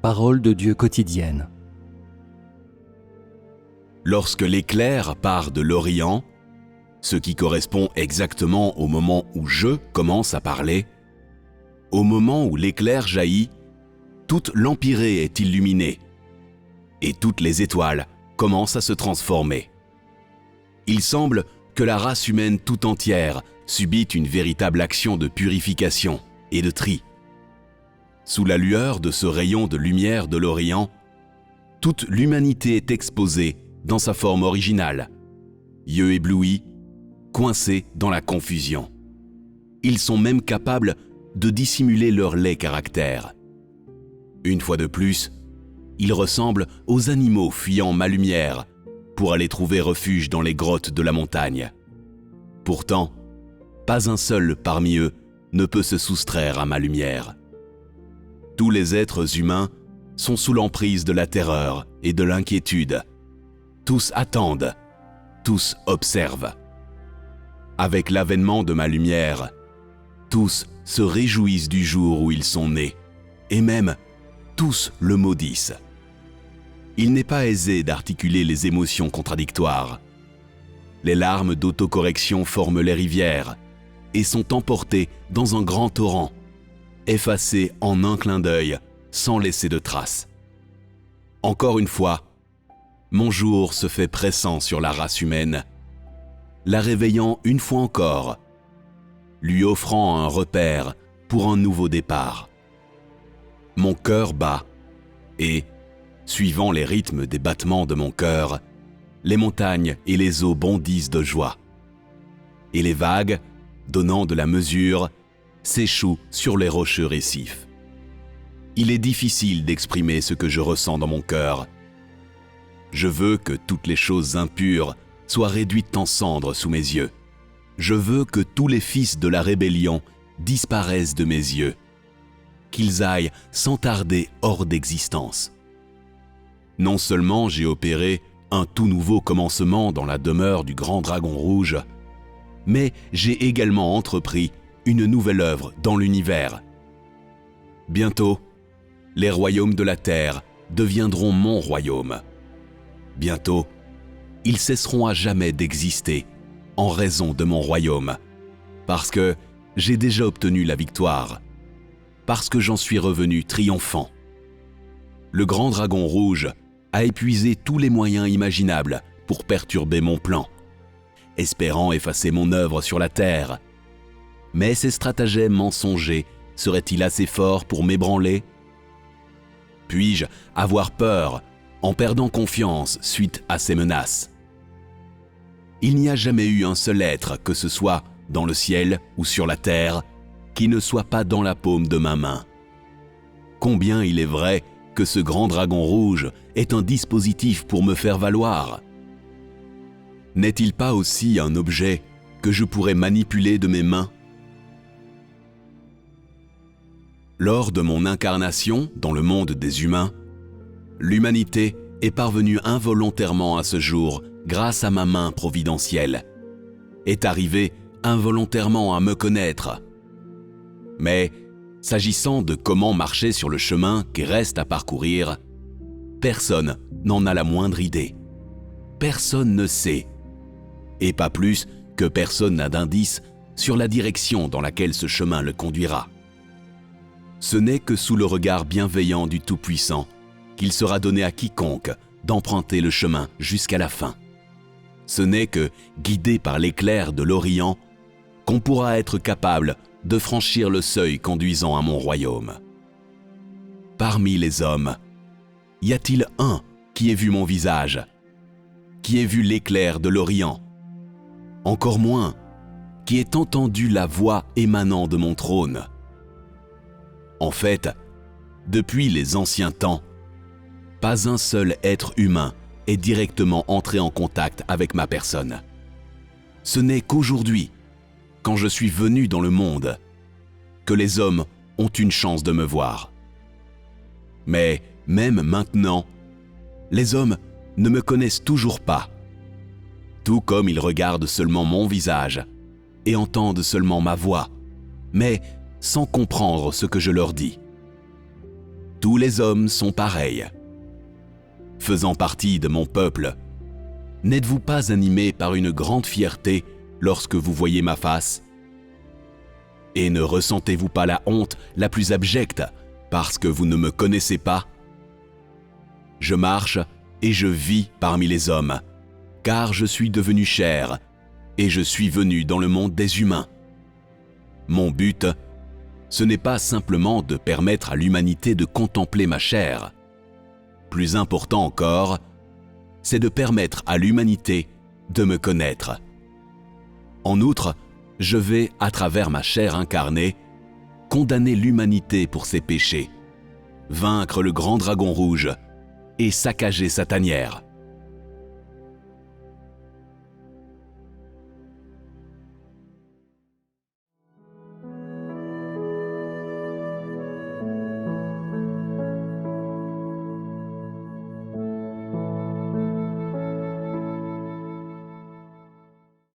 Parole de Dieu quotidienne. Lorsque l'éclair part de l'Orient, ce qui correspond exactement au moment où je commence à parler, au moment où l'éclair jaillit, toute l'empyrée est illuminée et toutes les étoiles commencent à se transformer. Il semble que la race humaine tout entière subit une véritable action de purification et de tri. Sous la lueur de ce rayon de lumière de l'Orient, toute l'humanité est exposée dans sa forme originale, yeux éblouis, coincés dans la confusion. Ils sont même capables de dissimuler leur laid caractère. Une fois de plus, ils ressemblent aux animaux fuyant ma lumière pour aller trouver refuge dans les grottes de la montagne. Pourtant, pas un seul parmi eux ne peut se soustraire à ma lumière. Tous les êtres humains sont sous l'emprise de la terreur et de l'inquiétude. Tous attendent, tous observent. Avec l'avènement de ma lumière, tous se réjouissent du jour où ils sont nés, et même tous le maudissent. Il n'est pas aisé d'articuler les émotions contradictoires. Les larmes d'autocorrection forment les rivières et sont emportées dans un grand torrent, effacées en un clin d'œil, sans laisser de traces. Encore une fois, mon jour se fait pressant sur la race humaine, la réveillant une fois encore, lui offrant un repère pour un nouveau départ. Mon cœur bat et, suivant les rythmes des battements de mon cœur, les montagnes et les eaux bondissent de joie. Et les vagues, donnant de la mesure, s'échouent sur les rocheux récifs. Il est difficile d'exprimer ce que je ressens dans mon cœur. Je veux que toutes les choses impures soient réduites en cendres sous mes yeux. Je veux que tous les fils de la rébellion disparaissent de mes yeux, qu'ils aillent sans tarder hors d'existence. Non seulement j'ai opéré un tout nouveau commencement dans la demeure du grand dragon rouge, mais j'ai également entrepris une nouvelle œuvre dans l'univers. Bientôt, les royaumes de la terre deviendront mon royaume. Bientôt, ils cesseront à jamais d'exister en raison de mon royaume, parce que j'ai déjà obtenu la victoire, parce que j'en suis revenu triomphant. Le grand dragon rouge a épuisé tous les moyens imaginables pour perturber mon plan, espérant effacer mon œuvre sur la terre. Mais ses stratagèmes mensongers seraient-ils assez forts pour m'ébranler? Puis-je avoir peur en perdant confiance suite à ces menaces? Il n'y a jamais eu un seul être, que ce soit dans le ciel ou sur la terre, qui ne soit pas dans la paume de ma main. Combien il est vrai que ce grand dragon rouge est un dispositif pour me faire valoir? N'est-il pas aussi un objet que je pourrais manipuler de mes mains? Lors de mon incarnation dans le monde des humains, l'humanité est parvenue involontairement à ce jour grâce à ma main providentielle, est arrivée involontairement à me connaître. Mais, s'agissant de comment marcher sur le chemin qui reste à parcourir, personne n'en a la moindre idée. Personne ne sait, et pas plus que personne n'a d'indice sur la direction dans laquelle ce chemin le conduira. Ce n'est que sous le regard bienveillant du Tout-Puissant qu'il sera donné à quiconque d'emprunter le chemin jusqu'à la fin. Ce n'est que, guidé par l'éclair de l'Orient, qu'on pourra être capable de franchir le seuil conduisant à mon royaume. Parmi les hommes, y a-t-il un qui ait vu mon visage, qui ait vu l'éclair de l'Orient? Encore moins, qui ait entendu la voix émanant de mon trône? En fait, depuis les anciens temps, pas un seul être humain est directement entré en contact avec ma personne. Ce n'est qu'aujourd'hui, quand je suis venu dans le monde, que les hommes ont une chance de me voir. Mais même maintenant, les hommes ne me connaissent toujours pas. Tout comme ils regardent seulement mon visage et entendent seulement ma voix, mais sans comprendre ce que je leur dis. tous les hommes sont pareils. Faisant partie de mon peuple, n'êtes-vous pas animé par une grande fierté lorsque vous voyez ma face? Et ne ressentez-vous pas la honte la plus abjecte parce que vous ne me connaissez pas? Je marche et je vis parmi les hommes, car je suis devenu chair et je suis venu dans le monde des humains. Mon but, ce n'est pas simplement de permettre à l'humanité de contempler ma chair. Plus important encore, c'est de permettre à l'humanité de me connaître. En outre, je vais, à travers ma chair incarnée, condamner l'humanité pour ses péchés, vaincre le grand dragon rouge et saccager sa tanière.